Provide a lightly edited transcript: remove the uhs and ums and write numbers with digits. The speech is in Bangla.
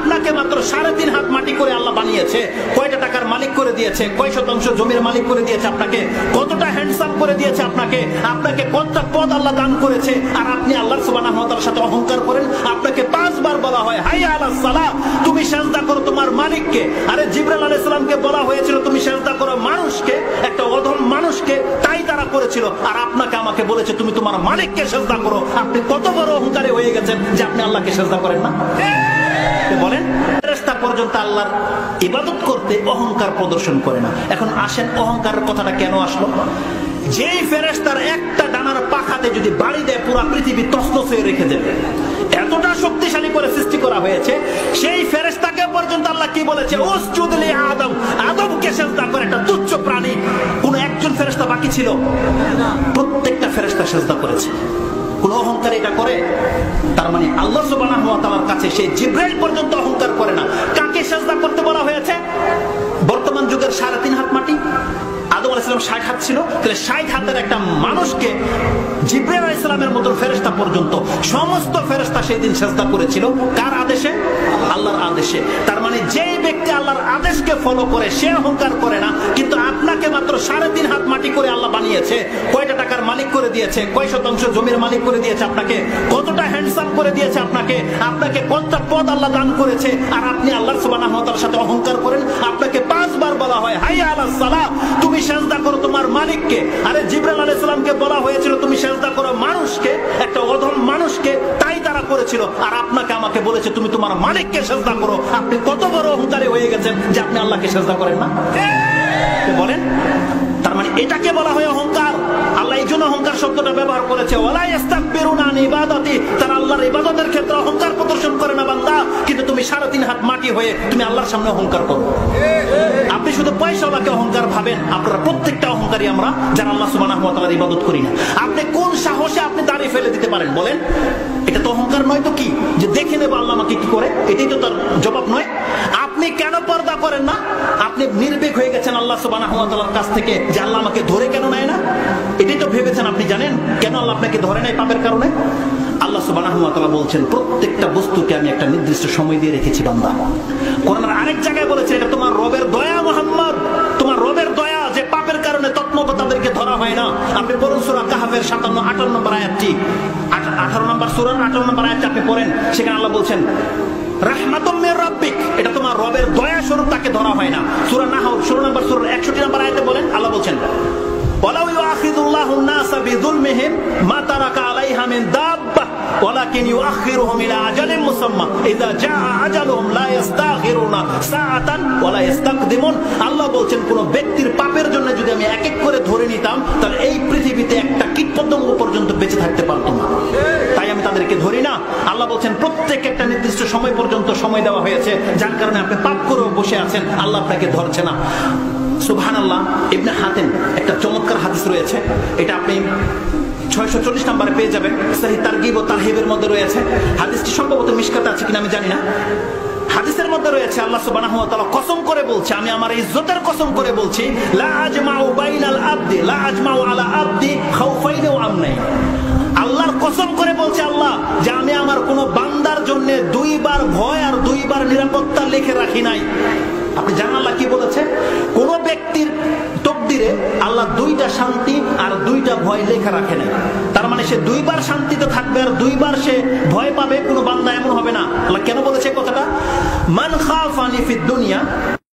আপনাকে মাত্র 3.5 হাত মাটি করে আল্লাহ বানিয়েছে, কয়টা টাকার মালিক করে দিয়েছে, কয় শতাংশ জমির মালিক করে দিয়েছে আপনাকে, কতটা হ্যান্ডসাম করে দিয়েছে আপনাকে, আপনাকে কতটা পদ আল্লাহ দান করেছে, আর আপনি আল্লাহ সুবহানাহু ওয়া তাআলার সাথে অহংকার করেন। আপনাকে 5 বার বলা হয় হাইয়া আলাস সালাহ, তুমি সিজদা করো তোমার মালিককে। আরে জিবরাইল আলাইহিস সালামকে বলা হয়েছিল তুমি সিজদা করো মানুষকে, একটা অধম মানুষকে, তাই তারা করেছিল। আর আপনাকে আমাকে বলেছে তুমি তোমার মালিককে সিজদা করো। আপনি কত বড় অহংকারী হয়ে গেছেন যে আপনি আল্লাহকে সিজদা করেন না? বলেন, ফেরেশতা পর্যন্ত আল্লাহর ইবাদত করতে অহংকার প্রদর্শন করে না। এখন আসেন অহংকারের কথাটা কেন আসলো? যেই ফেরেশতার একটা ডানার পাখাতে যদি বাড়ি দেয় পুরো পৃথিবী তছনছ হয়ে রেখে দেবে, এতটা শক্তিশালী করে সৃষ্টি করা হয়েছে। সেই ফেরেশতাকে পর্যন্ত আল্লাহ কি বলেছে? উসজুদ লি আদম, আদমকে সিজদা করে। একটা তুচ্ছ প্রাণী, কোন একজন ফেরেশতা বাকি ছিল? প্রত্যেকটা ফেরেশতা সিজদা করেছে। কোন অহংকার এটা করে? তার মানে আল্লাহ সুবহানাহু ওয়া তাআলার কাছে সেই জিবরাইল পর্যন্ত অহংকার করে না। কাকে সিজদা করতে বলা হয়েছে? বর্তমান যুগের 3.5 হাত মাটি। আদম আলাইহিস সালাম 60 হাত ছিল, তাহলে 60 হাতের একটা মানুষকে জিবরাইল আলাইহিস সালামের মতো ফেরেশতা পর্যন্ত সমস্ত ফেরেশতা সেই দিন সিজদা করেছিল। কার আদেশে? আল্লাহর আদেশে। তার মানে যেই ব্যক্তি আল্লাহর আদেশকে ফলো করে সে অহংকার করে না। কিন্তু আপনাকে মাত্র 3.5 হাত মাটি করে আল্লাহ বানিয়েছে, কয়টা টাকার মালিক করে দিয়েছে, কয় শতাংশ জমির মালিক করে দিয়েছে আপনাকে, কতটা হ্যান্ডসাম করে দিয়েছে আপনাকে, আপনাকে কতটা পদ আল্লাহ দান করেছে, আর আপনি আল্লাহ সুবহানাহু ওয়া তাআলার সাথে অহংকার করেন। আপনাকে 5 বার বলা হয় হাইয়া আলাস সালাহ, তুমি সিজদা করো তোমার মালিককে। আরে জিবরাইল আলাইহিস সালামকে বলা হয়েছিল তুমি সিজদা করো মানুষকে, একটা অধম মানুষকে, তাই তারা করেছিল। আর আপনাকে আমাকে বলেছে তুমি তোমার মালিককে সিজদা করো। আপনি কত বড় অহংকারী হয়ে গেছেন যে আপনি আল্লাহকে সিজদা করেন না? বলেন, তার মানে এটাকে বলা হয় অহংকার। আল্লাহ এই জন্য অহংকার শব্দটা ব্যবহার করেছে। ওয়ালা ইস্তাকবিরুনা আন ইবাদাতি, তারা আল্লাহর ইবাদতের ক্ষেত্রে অহংকার প্রদর্শন করে না বান্দা। কিন্তু তুমি 3.5 হাত মাটি হয়ে তুমি আল্লাহর সামনে অহংকার করো। আপনি শুধু পয়সাওয়ালাকে অহংকার ভাবেন। আপনারা প্রত্যেকটা অহংকারী আমরা, যারা আল্লাহ সুবহানাহু ওয়া তাআলার ইবাদত করি না। আপনি কোন সাহসে আপনি দাড়ি ফেলে দিতে পারেন বলেন? এটা তো অহংকার নয় তো কি? যে দেখে নেব আল্লাহ আমাকে কি করে, এটাই তো তার জবাব নয়? আপনি কেন পর্দা করেন না? আপনি নির্ভীক হয়ে গেছেন আল্লাহ সুবহানাহু ওয়া তাআলার কাছ থেকে যে আল্লাহ আমাকে ধরে কেন নেয় না, এটাই তো ভেবেছেন। আপনি জানেন কেন আল্লাহ আপনাকে ধরে নেয়? পাপের কারণে। আল্লাহ সুবহানাহু ওয়া তাআলা বলছেন প্রত্যেকটা বস্তুকে আমি একটা নির্দিষ্ট সময় দিয়ে রেখেছি বান্দা। কোরআনের আরেক জায়গায় বলেছে এটা তোমার রবের দয়া মুহাম্মদ, তোমার রবের দয়া যে পাপের কারণে তৎমত তাদেরকে ধরা হয় না। আপনি পড়ুন সূরা কাহফের 57-58 নম্বর আয়াতটি, 18 নম্বর সূরার 18 নম্বর আয়াতটি আপনি পড়েন। সেখানে আল্লাহ বলছেন রাহমাতুম মির রাব্বিক, এটা তোমার রবের দয়া স্বরূপ তাকে ধরা হয় না। সূরা নাহল 16 নম্বর সূরার 61 নম্বর আয়াতে বলেন, আল্লাহ বলছেন ওয়ালাউ ইউআখিযুল্লাহু আন-নাসা বিযুলমিহিম মা তারাকা আলাইহা মিন দাব্বাহ ওয়ালাকিন ইউআখিরুহুম ইলা আজালিন মুসাম্মা ইযা জাআ আজালুহুম লা ইস্তাখিরুনা সাআতান ওয়া লা ইস্তাকদিমুন। আল্লাহ বলছেন কোন ব্যক্তির পাপের জন্য যদি আমি এক এক করে ধরে নিতাম তাহলে এই পৃথিবীতে একটা কীটপতঙ্গ পর্যন্ত বেঁচে থাকতে পারত না। তাই আমি তাদেরকে ধরি না। আল্লাহ বলছেন প্রত্যেক একটা নির্দিষ্ট সময় পর্যন্ত সময় দেওয়া হয়েছে, যার কারণে আপনি পাপ করেও বসে আছেন, আল্লাহ আপনাকে ধরছে না। সুবহানাল্লাহ। ইবনে হাতিম একটা চমৎকার হাদিস রয়েছে, এটা আপনি 640 নম্বরে পেয়ে যাবেন। সহিহ তারগিব ও তারহিবের মধ্যে রয়েছে। হাদিসটি সম্ভবত মিশকাতে আছে কিনা আমি জানি না। হাদিসের মধ্যে রয়েছে আল্লাহ সুবহানাহু ওয়া তাআলা কসম করে বলছে, আমি আমার ইজ্জতের কসম করে বলছি, লা আজমাউ বাইনাল আবদি লা আজমাউ আলা আবদি খাউফাইন ওয়া আমনাইন। আল্লাহর কসম করে বলছে আল্লাহ যে আমি আমার কোন বান্দার জন্য 2 বার ভয় আর 2 বার নিরাপত্তা লিখে রাখি নাই। আপনি জানেন আল্লাহ কি বলেছে? কোন ব্যক্তির তকদিরে আল্লাহ 2টা শান্তি আর 2টা ভয় লেখা রাখে নাই। তার মানে সে 2 বার শান্তিতে থাকবে আর 2 বার সে ভয় পাবে, কোন বান্দা এমন হবে না। আল্লাহ কেন বলেছে কথাটা? মান খাফানি ফিদ দুনিয়া